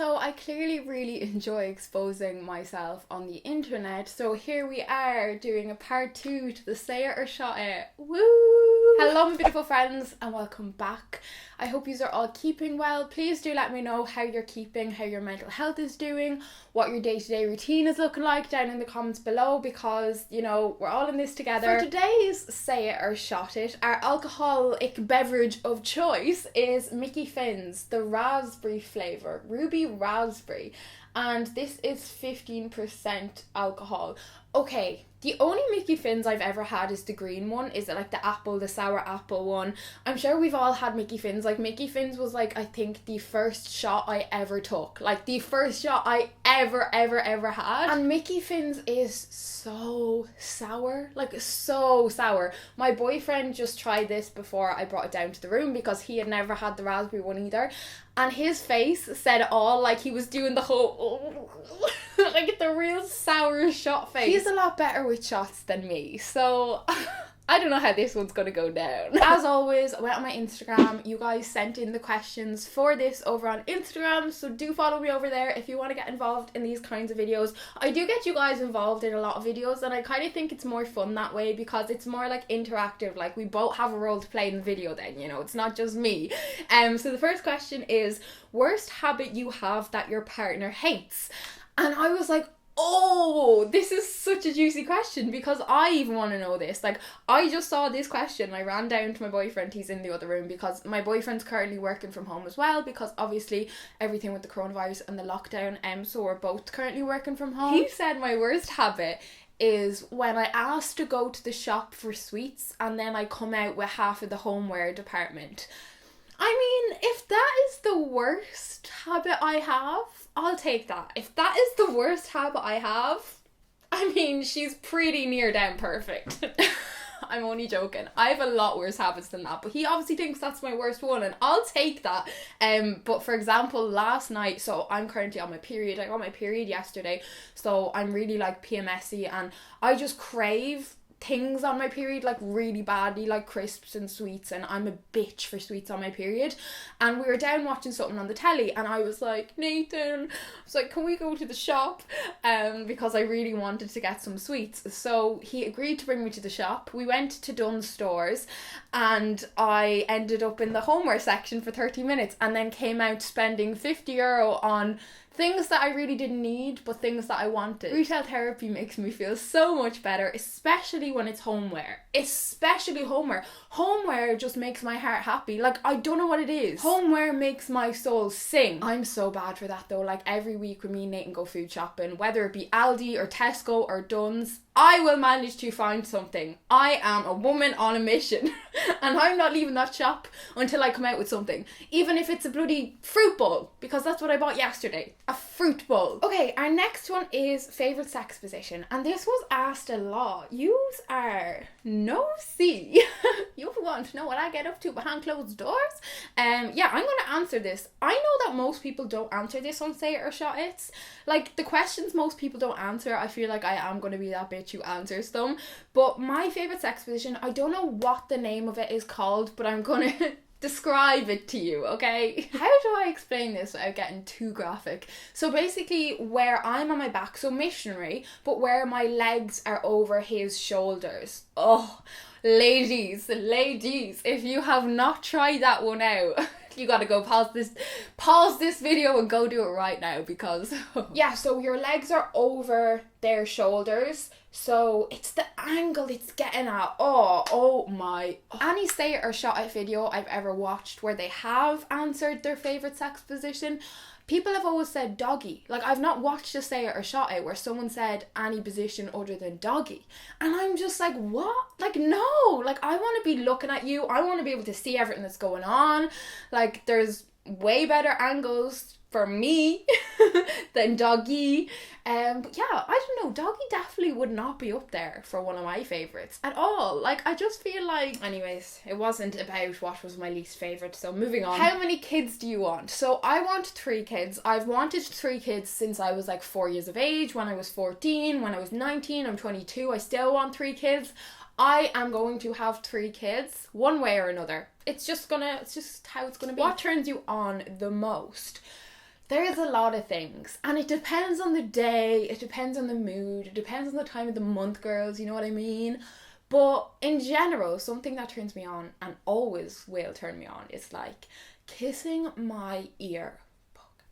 So I clearly really enjoy exposing myself on the internet. So here we are doing a part 2 to the Say It or Shot It. Woo! Hello my beautiful friends and welcome back. I hope you are all keeping well. Please do let me know how you're keeping, how your mental health is doing, what your day-to-day routine is looking like down in the comments below, because, you know, we're all in this together. For today's Say It or Shot It, our alcoholic beverage of choice is Mickey Finn's, the raspberry flavour, ruby raspberry, and this is 15% alcohol. Okay, the only Mickey Finn's I've ever had is the green one. Is it like the sour apple one? I'm sure we've all had Mickey Finn's. Like, Mickey Finn's was like, I think the first shot I ever took. Like, the first shot I ever had. And Mickey Finn's is so sour. Like, so sour. My boyfriend just tried this before I brought it down to the room because he had never had the raspberry one either. And his face said it all, like he was doing the whole, like the real sour shot face. He's a lot better with shots than me, so I don't know how this one's gonna go down. As always, I went on my Instagram. You guys sent in the questions for this over on Instagram, so do follow me over there if you want to get involved in these kinds of videos. I do get you guys involved in a lot of videos, and I kind of think it's more fun that way because it's more like interactive. Like, we both have a role to play in the video then, you know, it's not just me. So the first question is, worst habit you have that your partner hates? And I was like, oh, this is such a juicy question because I even want to know this. Like, I just saw this question. I ran down to my boyfriend. He's in the other room because my boyfriend's currently working from home as well because obviously everything with the coronavirus and the lockdown, so we're both currently working from home. He said my worst habit is when I ask to go to the shop for sweets and then I come out with half of the homeware department. I mean, if that is the worst habit I have, I'll take that. If that is the worst habit I have, I mean, she's pretty near down perfect. I'm only joking. I have a lot worse habits than that, but he obviously thinks that's my worst one, and I'll take that. But for example, last night, so I'm currently on my period. I got my period yesterday, so I'm really like PMSy, and I just crave things on my period like really badly, like crisps and sweets, and I'm a bitch for sweets on my period. And we were down watching something on the telly and I was like, Nathan, I was like, can we go to the shop? Because I really wanted to get some sweets. So he agreed to bring me to the shop. We went to Dunnes Stores and I ended up in the homeware section for 30 minutes and then came out spending €50 on things that I really didn't need, but things that I wanted. Retail therapy makes me feel so much better, especially when it's homeware. Especially homeware. Homeware just makes my heart happy. Like, I don't know what it is. Homeware makes my soul sing. I'm so bad for that though. Like, every week when me and Nathan go food shopping, whether it be Aldi or Tesco or Dunnes, I will manage to find something. I am a woman on a mission. And I'm not leaving that shop until I come out with something. Even if it's a bloody fruit bowl, because that's what I bought yesterday. A fruit bowl. Okay, our next one is favourite sex position. And this was asked a lot. Yous are nosy. You want to know what I get up to behind closed doors? Yeah, I'm going to answer this. I know that most people don't answer this on Say It or Shot It. Like, the questions most people don't answer, I feel like I am going to be that bitch who answers them. But my favourite sex position, I don't know what the name of it is called, but I'm going to describe it to you, okay? How do I explain this without getting too graphic? So basically, where I'm on my back, so missionary, but where my legs are over his shoulders. Oh, ladies, if you have not tried that one out, you gotta go pause this video and go do it right now, because yeah, so your legs are over their shoulders, so it's the angle it's getting at. Oh my. Any Say It or Shot It video I've ever watched where they have answered their favourite sex position, people have always said doggy. Like, I've not watched a Say It or Shot It where someone said any position other than doggy. And I'm just like, what? Like, no. Like, I want to be looking at you. I want to be able to see everything that's going on. Like, there's way better angles for me than doggy. But yeah, I don't know, doggy definitely would not be up there for one of my favourites at all. Like, I just feel like, anyways, it wasn't about what was my least favourite, so moving on. How many kids do you want? So I want 3 kids. I've wanted 3 kids since I was like 4 years of age, when I was 14, when I was 19, I'm 22, I still want 3 kids. I am going to have 3 kids, one way or another. It's just how it's gonna be. What turns you on the most? There's a lot of things, and it depends on the day, it depends on the mood, it depends on the time of the month, girls, you know what I mean? But in general, something that turns me on and always will turn me on is like kissing my ear.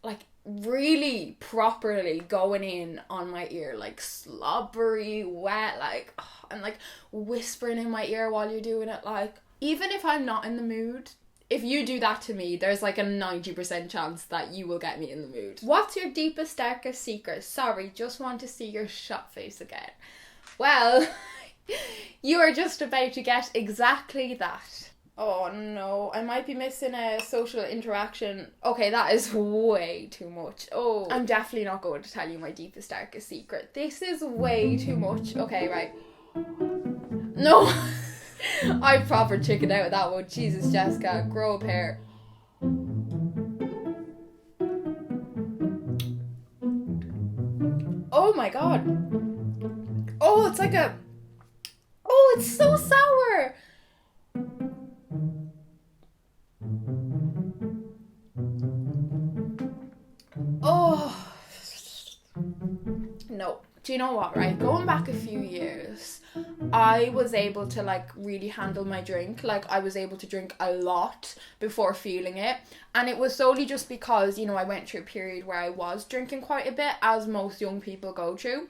Like really properly going in on my ear, like slobbery, wet, like, and like whispering in my ear while you're doing it. Like, even if I'm not in the mood, if you do that to me, there's like a 90% chance that you will get me in the mood. What's your deepest, darkest secret? Sorry, just want to see your shot face again. Well, you are just about to get exactly that. Oh no, I might be missing a social interaction. Okay, that is way too much. Oh, I'm definitely not going to tell you my deepest, darkest secret. This is way too much. Okay, right. No. I proper chickened out with that one. Jesus, Jessica, grow up hair. Oh my god. Oh, it's like a... Oh, it's so sour. Oh. No. Do you know what, right? Going back a few years, I was able to like really handle my drink. Like I was able to drink a lot before feeling it. And it was solely just because, you know, I went through a period where I was drinking quite a bit, as most young people go through.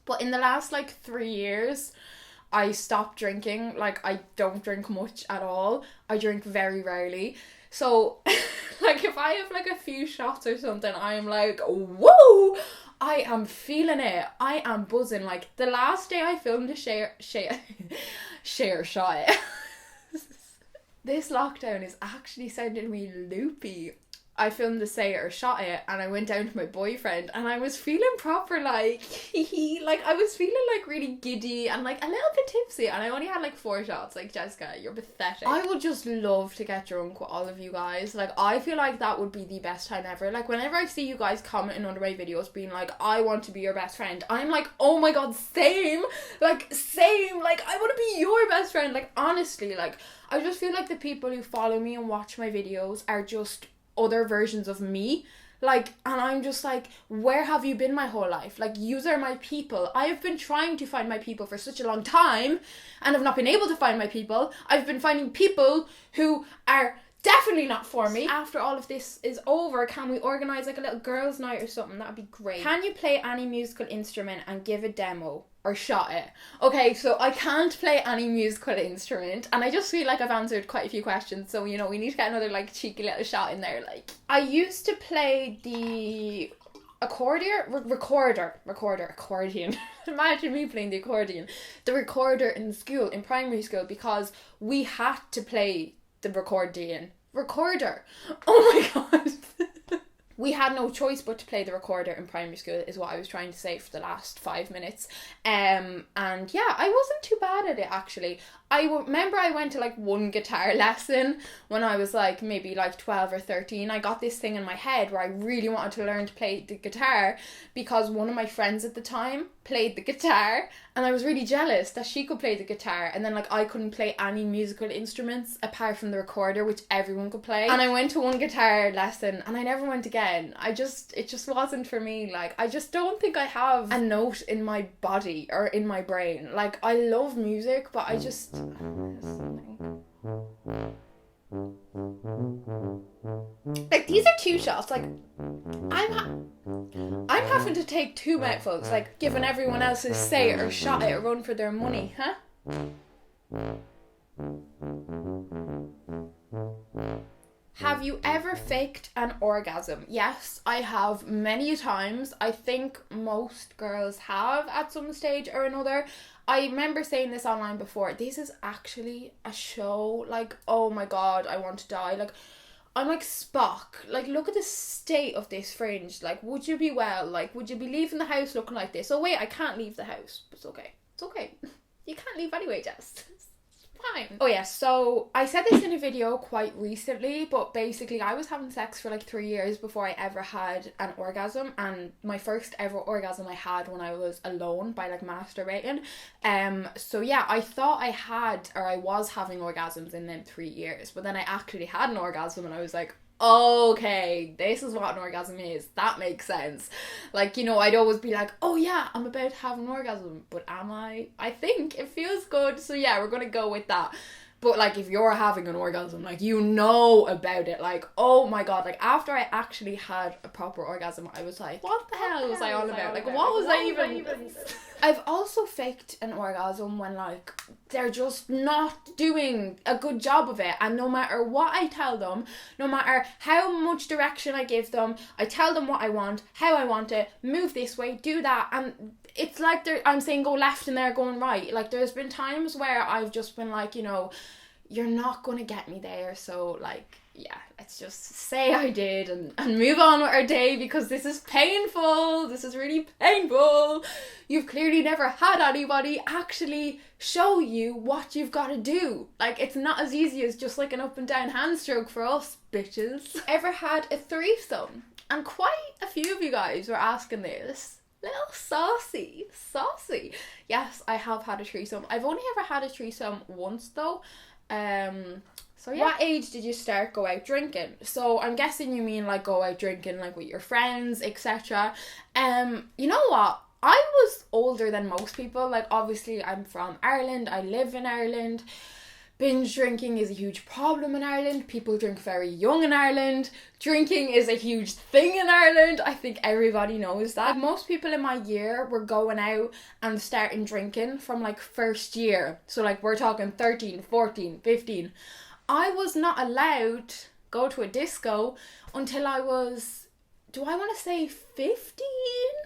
But in the last like 3 years, I stopped drinking. Like I don't drink much at all. I drink very rarely. So like if I have like a few shots or something, I'm like, whoa, I am feeling it. I am buzzing. Like the last day I filmed a share shot. This lockdown is actually sending me loopy. I filmed the say it or shot it, and I went down to my boyfriend, and I was feeling proper like like I was feeling like really giddy and like a little bit tipsy, and I only had like 4 shots. Like, Jessica, you're pathetic. I would just love to get drunk with all of you guys. Like, I feel like that would be the best time ever. Like, whenever I see you guys commenting under my videos being like, I want to be your best friend, I'm like, oh my god, same. Like, same. Like, I want to be your best friend. Like, honestly, like, I just feel like the people who follow me and watch my videos are just other versions of me. Like, and I'm just like, where have you been my whole life? Like, yous are my people. I have been trying to find my people for such a long time and have not been able to find my people. I've been finding people who are definitely not for me. After all of this is over, can we organise like a little girls' night or something? That'd be great. Can you play any musical instrument and give a demo? Or shot it? Okay, so I can't play any musical instrument, and I just feel like I've answered quite a few questions, so, you know, we need to get another like cheeky little shot in there. Like, I used to play the accordion. Imagine me playing the accordion. The recorder in school, in primary school, because we had to play the recorder. Oh my god. We had no choice but to play the recorder in primary school, is what I was trying to say for the last 5 minutes. And yeah, I wasn't too bad at it, actually. I remember I went to like one guitar lesson when I was like maybe like 12 or 13. I got this thing in my head where I really wanted to learn to play the guitar because one of my friends at the time played the guitar, and I was really jealous that she could play the guitar, and then like I couldn't play any musical instruments apart from the recorder, which everyone could play. And I went to one guitar lesson and I never went again. It just wasn't for me. Like, I just don't think I have a note in my body or in my brain. Like, I love music, but I just... Like, these are 2 shots. Like, I'm having to take 2 mouthfuls, like giving everyone else a say it or shot it or run for their money, huh? Have you ever faked an orgasm? Yes, I have many times. I think most girls have at some stage or another. I remember saying this online before. This is actually a show. Like, oh my god, I want to die. Like, I'm like Spock. Like, look at the state of this fringe. Like, would you be well? Like, would you be leaving the house looking like this? Oh wait, I can't leave the house. It's okay. It's okay. You can't leave anyway, Jess. Fine. Oh yeah, so I said this in a video quite recently, but basically I was having sex for like 3 years before I ever had an orgasm, and my first ever orgasm I had when I was alone by like masturbating. So yeah, I thought I was having orgasms in them 3 years, but then I actually had an orgasm and I was like, okay, this is what an orgasm is. That makes sense. Like, you know, I'd always be like, oh yeah, I'm about to have an orgasm, but am I? I think it feels good, so yeah, we're gonna go with that. But like, if you're having an orgasm, like, you know about it, like, oh my god, like, after I actually had a proper orgasm, I was like, what the hell was I on about? Like, what was I even... I've also faked an orgasm when, like, they're just not doing a good job of it, and no matter what I tell them, no matter how much direction I give them, I tell them what I want, how I want it, move this way, do that, and it's like I'm saying go left and they're going right. Like, there's been times where I've just been like, you know, you're not gonna get me there, so like, yeah, let's just say I did and move on with our day, because this is painful. This is really painful. You've clearly never had anybody actually show you what you've got to do. Like, it's not as easy as just like an up and down hand stroke for us bitches. Ever had a threesome? And quite a few of you guys were asking this. Little saucy. Yes, I have had a threesome. I've only ever had a threesome once though. So yeah. What age did you start go out drinking? So I'm guessing you mean like go out drinking like with your friends, etc. You know what? I was older than most people. Like, obviously I'm from Ireland. I live in Ireland. Binge drinking is a huge problem in Ireland. People drink very young in Ireland. Drinking is a huge thing in Ireland. I think everybody knows that. Most people in my year were going out and starting drinking from like first year. So like, we're talking 13, 14, 15. I was not allowed to go to a disco until I was, do I want to say 15?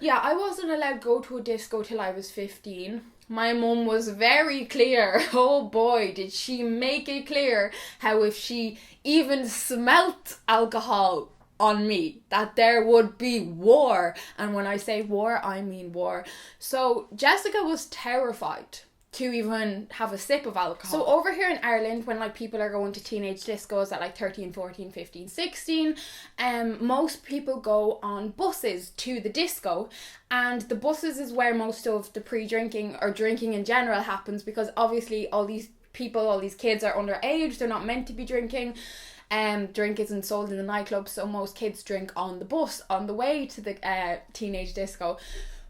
Yeah, I wasn't allowed to go to a disco till I was 15. My mum was very clear. Oh boy, did she make it clear how if she even smelt alcohol on me, that there would be war. And when I say war, I mean war. So Jessica was terrified to even have a sip of alcohol. So over here in Ireland, when like people are going to teenage discos at like 13, 14, 15, 16, most people go on buses to the disco, and the buses is where most of the pre-drinking or drinking in general happens, because obviously all these people, all these kids are underage, they're not meant to be drinking. Drink isn't sold in the nightclub, so most kids drink on the bus on the way to the teenage disco.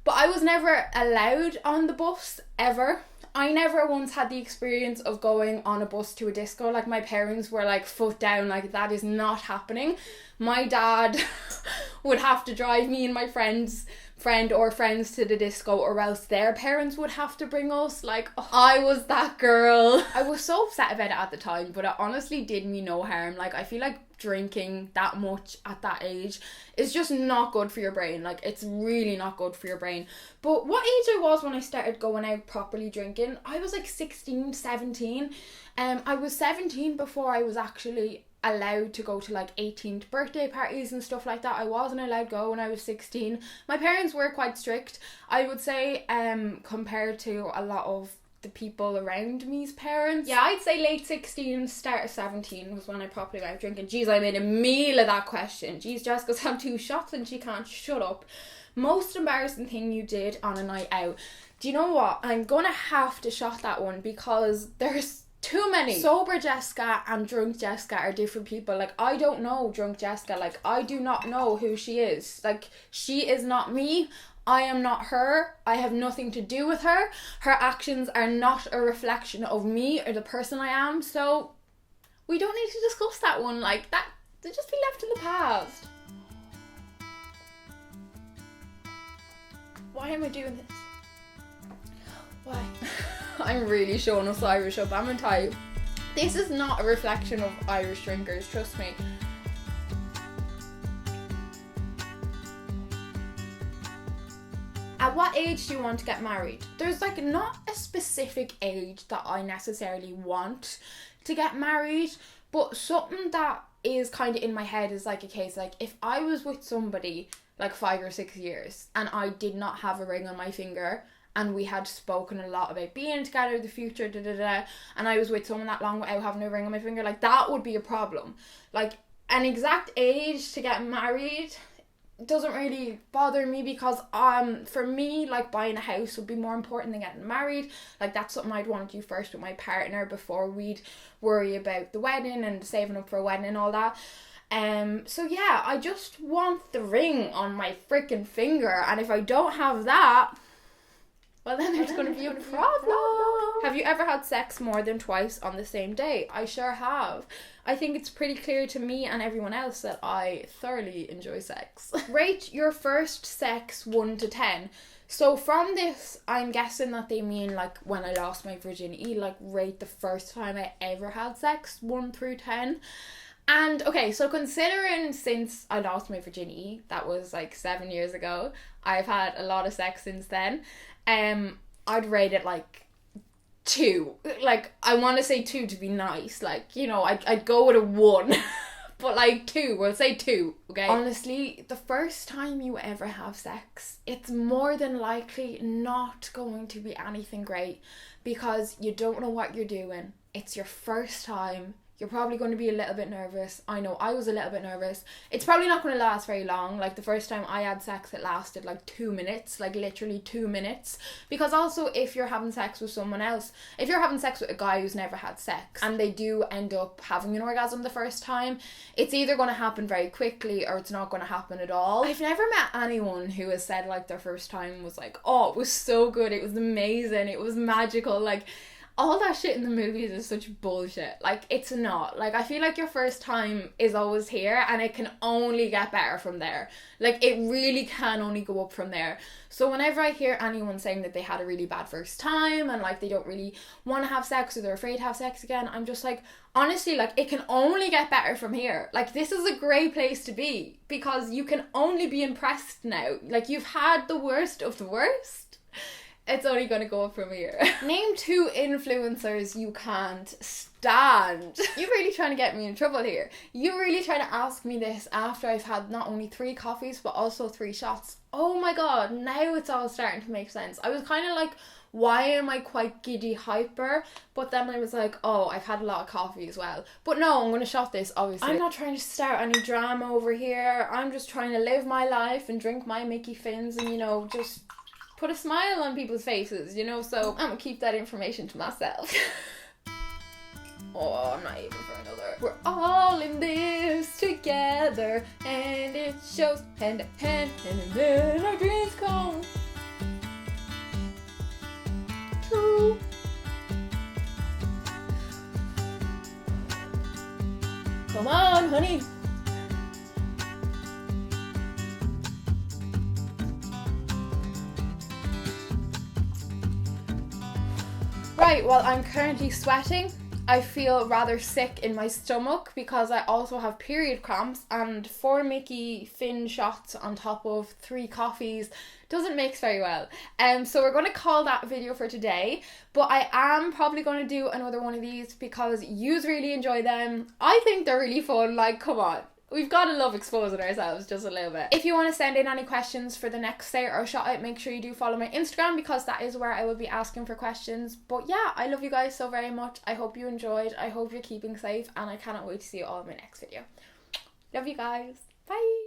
But I was never allowed on the bus, ever. I never once had the experience of going on a bus to a disco. Like, my parents were like, foot down, like, that is not happening. My dad would have to drive me and my friend or friends to the disco, or else their parents would have to bring us. Like, oh, I was that girl. I was so upset about it at the time, but it honestly did me no harm. Like, I feel like drinking that much at that age is just not good for your brain. Like, it's really not good for your brain. But what age I was when I started going out properly drinking, I was like 16, 17. I was 17 before I was actually allowed to go to like 18th birthday parties and stuff like that. I wasn't allowed to go when I was 16. My parents were quite strict, I would say, compared to a lot of the people around me's parents. Yeah, I'd say late 16, start of 17 was when I properly went drinking. Jeez, I made a meal of that question. Jeez, Jessica's had 2 shots and she can't shut up. Most embarrassing thing you did on a night out. Do you know what? I'm gonna have to shot that one, because there's too many. Sober Jessica and drunk Jessica are different people. Like, I don't know drunk Jessica. Like, I do not know who she is. Like, she is not me. I am not her. I have nothing to do with her. Her actions are not a reflection of me or the person I am. So we don't need to discuss that one. Like, that, they just be left in the past. Why am I doing this? Why? I'm really showing us Irish up. I'm gonna tell you, this is not a reflection of Irish drinkers, trust me. At what age do you want to get married? There's like not a specific age that I necessarily want to get married, but something that is kind of in my head is like a case, like if I was with somebody like 5 or 6 years and I did not have a ring on my finger, and we had spoken a lot about being together in the future, and I was with someone that long without having a ring on my finger, like, that would be a problem. Like, an exact age to get married doesn't really bother me, because for me, like, buying a house would be more important than getting married. Like, that's something I'd want to do first with my partner before we'd worry about the wedding and saving up for a wedding and all that. So yeah, I just want the ring on my freaking finger, and if I don't have that, well then there's going to be a problem. Have you ever had sex more than twice on the same day? I sure have. I think it's pretty clear to me and everyone else that I thoroughly enjoy sex. Rate your first sex 1 to 10. So from this, I'm guessing that they mean like when I lost my virginity, like rate the first time I ever had sex 1 through 10. And okay, so considering since I lost my virginity, that was like 7 years ago, I've had a lot of sex since then. I'd rate it like 2. Like, I want to say 2 to be nice. Like, you know, I'd go with a 1. But like 2, we'll say 2, okay? Honestly, the first time you ever have sex, it's more than likely not going to be anything great because you don't know what you're doing. It's your first time. You're probably going to be a little bit nervous. I know I was a little bit nervous. It's probably not going to last very long. Like the first time I had sex, it lasted like 2 minutes, like literally 2 minutes. Because also if you're having sex with someone else, if you're having sex with a guy who's never had sex and they do end up having an orgasm the first time, it's either going to happen very quickly or it's not going to happen at all. I've never met anyone who has said like their first time was like, oh, it was so good, it was amazing, it was magical. Like, all that shit in the movies is such bullshit. Like, it's not. Like, I feel like your first time is always here and it can only get better from there. Like, it really can only go up from there. So whenever I hear anyone saying that they had a really bad first time and like they don't really want to have sex or they're afraid to have sex again, I'm just like, honestly, like, it can only get better from here. Like, this is a great place to be because you can only be impressed now. Like, you've had the worst of the worst. It's only going to go up from here. Name 2 influencers you can't stand. You're really trying to get me in trouble here. You're really trying to ask me this after I've had not only 3 coffees, but also 3 shots. Oh my god, now it's all starting to make sense. I was kind of like, why am I quite giddy hyper? But then I was like, oh, I've had a lot of coffee as well. But no, I'm going to shot this, obviously. I'm not trying to start any drama over here. I'm just trying to live my life and drink my Mickey Fins and, you know, just put a smile on people's faces, you know, so I'm gonna keep that information to myself. Oh, I'm not even for another. We're all in this together, and it shows hand to hand, and then our dreams come true. Come on, honey. Right, well, I'm currently sweating. I feel rather sick in my stomach because I also have period cramps, and 4 Mickey Fin shots on top of 3 coffees doesn't mix very well. So we're going to call that video for today, but I am probably going to do another one of these because yous really enjoy them. I think they're really fun, like, come on. We've got to love exposing ourselves just a little bit. If you want to send in any questions for the next Say It or Shot It, make sure you do follow my Instagram because that is where I will be asking for questions. But yeah, I love you guys so very much. I hope you enjoyed. I hope you're keeping safe and I cannot wait to see you all in my next video. Love you guys. Bye.